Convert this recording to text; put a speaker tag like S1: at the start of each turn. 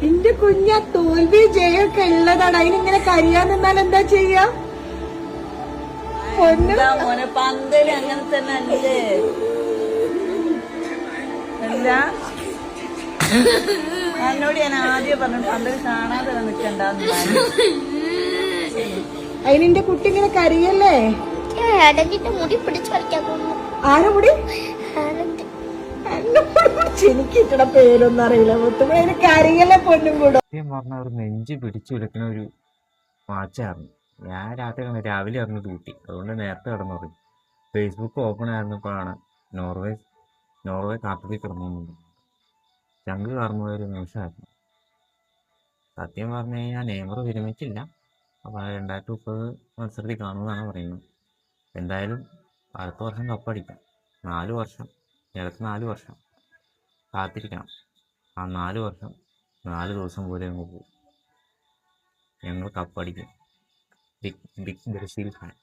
S1: എന്റെ കുഞ്ഞ തോൽവി ജയൊക്കെ ഉള്ളതാണ്. അതിനിങ്ങനെ കരിയാൻ നിന്നാൽ എന്താ ചെയ്യാ?
S2: മോനെ പന്തല് അങ്ങനെ തന്നെ അല്ലേ? അല്ല എന്നോട് ഞാൻ ആദ്യം പറഞ്ഞു പന്തല് കാണാതെ നിൽക്കണ്ടെന്ന്.
S1: അതിനെന്റെ കുട്ടി ഇങ്ങനെ കരിയല്ലേ?
S3: മുടി പിടിച്ചു വരയ്ക്കാൻ തോന്നുന്നു.
S1: ആരെ മുടി? എനിക്ക് ഇട്ട പേരൊന്നും അറിയില്ല. മുത്തുമ്പോ അതിന് കരിയല്ലേ പൊന്നും കൂടെ.
S4: സത്യം പറഞ്ഞ ഒരു നെഞ്ച് പിടിച്ചു വിളിക്കുന്ന ഒരു മാച്ചായിരുന്നു. ഞാൻ രാവിലെ ആയിരുന്നു ഡ്യൂട്ടി, അതുകൊണ്ട് നേരത്തെ കിടന്നുറങ്ങി. ഫേസ്ബുക്ക് ഓപ്പൺ ആയിരുന്നപ്പോഴാണ് നോർവേ കാപ്പിൽ കിടന്നു. ചങ്ക് കറങ്ങുന്ന ഒരു നിമിഷമായിരുന്നു. സത്യം പറഞ്ഞു കഴിഞ്ഞാൽ നെയ്മർ വിരമിച്ചില്ല. അപ്പോൾ 2030 മത്സരത്തിൽ കാണുമെന്നാണ് പറയുന്നത്. എന്തായാലും അടുത്ത വർഷം കപ്പടിക്കാം. 4 വർഷം, അടുത്ത 4 വർഷം കാത്തിരിക്കണം. ആ 4 വർഷം 4 ദിവസം പോലെ അങ്ങ് പോകും. ഞങ്ങൾ കപ്പടിക്കും. Big Brazil fan.